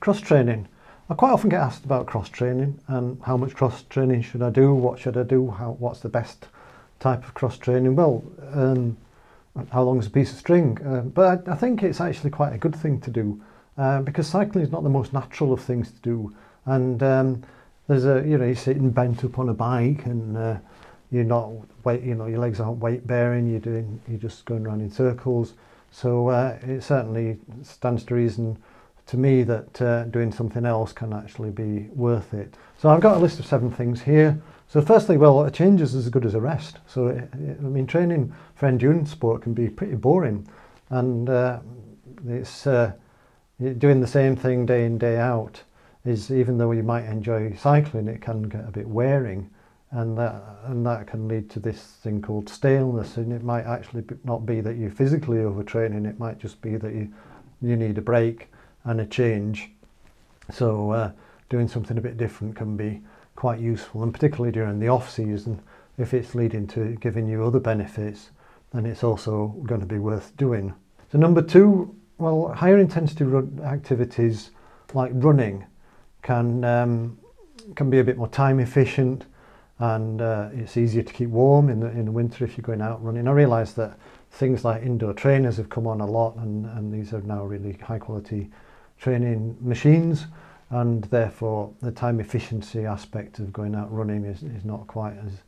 Cross-training. I quite often get asked about cross-training and how much cross-training should I do, what should I do, what's the best type of cross-training. Well, how long is a piece of string? But I think it's actually quite a good thing to do because cycling is not the most natural of things to do. And there's you're sitting bent up on a bike and you're not your legs aren't weight bearing. You're just going around in circles. So it certainly stands to reason to me that doing something else can actually be worth it. So I've got a list of 7 things here. So firstly, well, a change is as good as a rest. So training for endurance sport can be pretty boring, and it's doing the same thing day in, day out. Even though you might enjoy cycling, it can get a bit wearing, and that can lead to this thing called staleness. And it might actually not be that you're physically overtraining; it might just be that you need a break and a change. So doing something a bit different can be quite useful, and particularly during the off season, if it's leading to giving you other benefits, then it's also going to be worth doing. So number 2, well, higher intensity activities like running can be a bit more time efficient, and it's easier to keep warm in the winter if you're going out running. I realise that things like indoor trainers have come on a lot, and these are now really high quality training machines, and therefore the time efficiency aspect of going out running is not quite as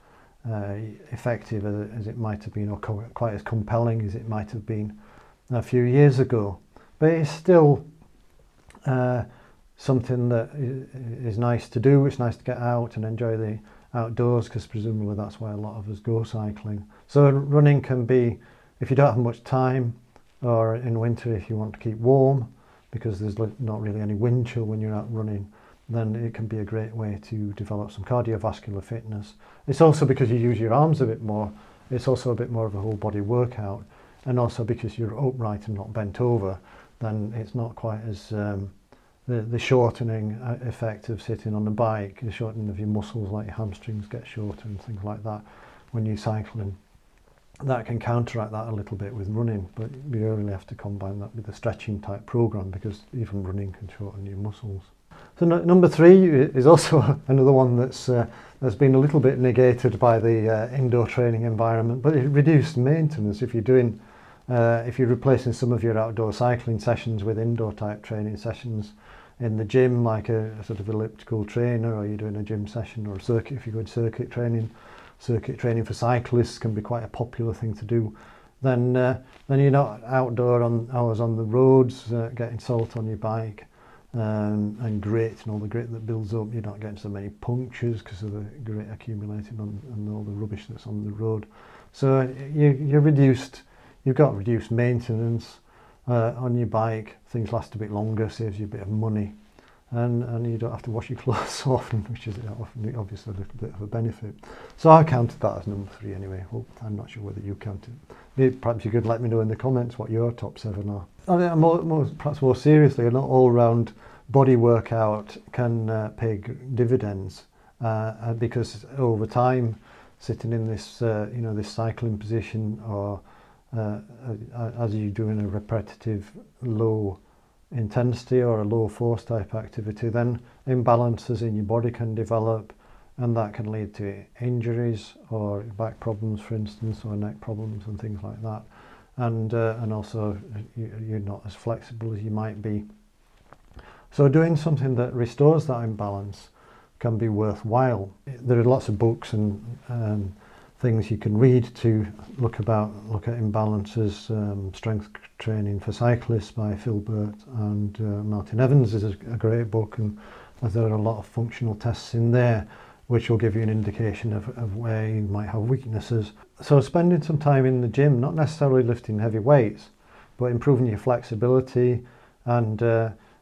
effective as it might have been, or quite as compelling as it might have been a few years ago. But it's still something that is nice to do. It's nice to get out and enjoy the outdoors, because presumably that's why a lot of us go cycling. So running can be, if you don't have much time, or in winter if you want to keep warm, because there's not really any wind chill when you're out running, then it can be a great way to develop some cardiovascular fitness. It's also because you use your arms a bit more, it's also a bit more of a whole body workout, and also because you're upright and not bent over, then it's not quite as the shortening effect of sitting on the bike, the shortening of your muscles, like your hamstrings get shorter and things like that when you're cycling. That can counteract that a little bit with running, but you really have to combine that with a stretching type program, because even running can shorten your muscles. So number 3 is also another one that's been a little bit negated by the indoor training environment, but it reduced maintenance. If you're replacing some of your outdoor cycling sessions with indoor type training sessions in the gym, like a sort of elliptical trainer, or you're doing a gym session, or a circuit, if you're going circuit training for cyclists can be quite a popular thing to do, then you're not outdoor hours on the roads getting salt on your bike and grit and all the grit that builds up. You're not getting so many punctures because of the grit accumulating on all the rubbish that's on the road. So you've got reduced maintenance on your bike. Things last a bit longer, saves you a bit of money, and you don't have to wash your clothes so often, which is obviously a little bit of a benefit. So I counted that as number 3 anyway. Well, I'm not sure whether you counted. Perhaps you could let me know in the comments what your top 7 are. Perhaps more seriously, an all-round body workout can pay dividends because over time, sitting in this this cycling position, or as you're doing a repetitive low intensity or a low force type activity, then imbalances in your body can develop, and that can lead to injuries or back problems, for instance, or neck problems and things like that. And also you're not as flexible as you might be. So doing something that restores that imbalance can be worthwhile. There are lots of books and things you can read to look at imbalances. Strength Training for Cyclists by Phil Burt and Martin Evans is a great book, and there are a lot of functional tests in there which will give you an indication of where you might have weaknesses. So spending some time in the gym, not necessarily lifting heavy weights, but improving your flexibility and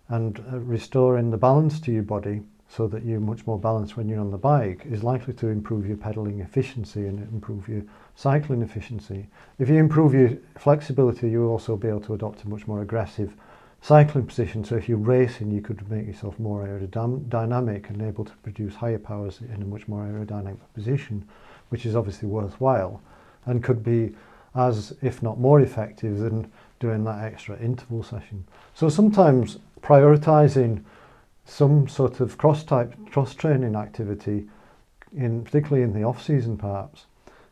restoring the balance to your body, so that you're much more balanced when you're on the bike, is likely to improve your pedaling efficiency and improve your cycling efficiency. If you improve your flexibility, you'll also be able to adopt a much more aggressive cycling position. So if you're racing, you could make yourself more aerodynamic and able to produce higher powers in a much more aerodynamic position, which is obviously worthwhile and could be as, if not more effective than doing that extra interval session. So sometimes prioritizing some sort of cross-training activity, particularly in the off-season perhaps,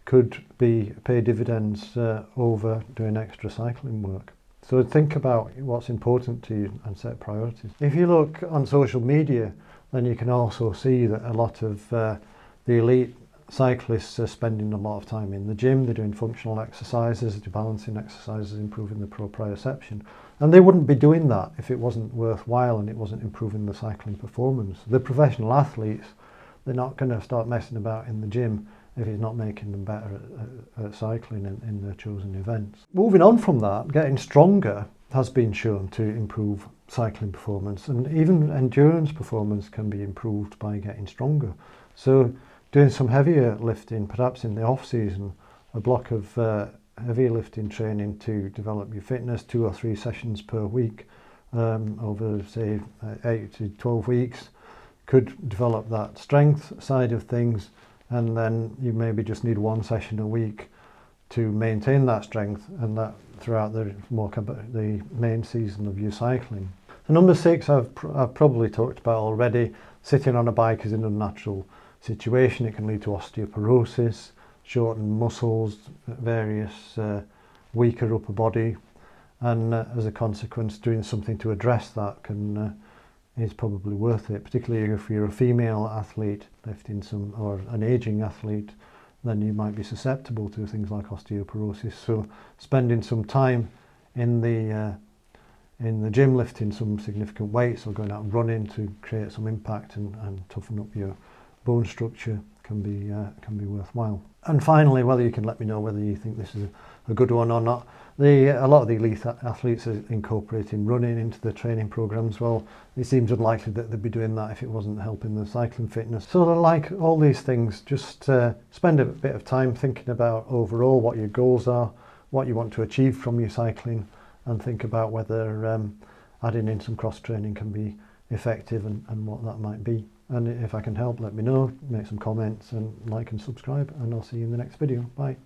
could pay dividends over doing extra cycling work. So think about what's important to you and set priorities. If you look on social media, then you can also see that a lot of the elite cyclists are spending a lot of time in the gym. They're doing functional exercises, they're balancing exercises, improving the proprioception. And they wouldn't be doing that if it wasn't worthwhile and it wasn't improving the cycling performance. The professional athletes, they're not going to start messing about in the gym if it's not making them better at cycling in their chosen events. Moving on from that, getting stronger has been shown to improve cycling performance, and even endurance performance can be improved by getting stronger. So doing some heavier lifting, perhaps in the off-season, a block of heavy lifting training to develop your fitness, 2 or 3 sessions per week over, say, 8 to 12 weeks, could develop that strength side of things, and then you maybe just need 1 session a week to maintain that strength, and that throughout the main season of your cycling. So number 6, I've probably talked about already. Sitting on a bike is an unnatural situation. It can lead to osteoporosis, shortened muscles, various weaker upper body, and as a consequence, doing something to address that is probably worth it, particularly if you're a female athlete lifting or an aging athlete, then you might be susceptible to things like osteoporosis. So spending some time in the gym lifting some significant weights or going out running to create some impact and toughen up your bone structure can be worthwhile. And finally, whether you can let me know whether you think this is a good one or not. A lot of the elite athletes are incorporating running into their training programs. Well, it seems unlikely that they'd be doing that if it wasn't helping the cycling fitness. So like all these things, just spend a bit of time thinking about overall what your goals are, what you want to achieve from your cycling, and think about whether adding in some cross training can be effective and what that might be. And if I can help, let me know, make some comments, and like and subscribe, and I'll see you in the next video. Bye.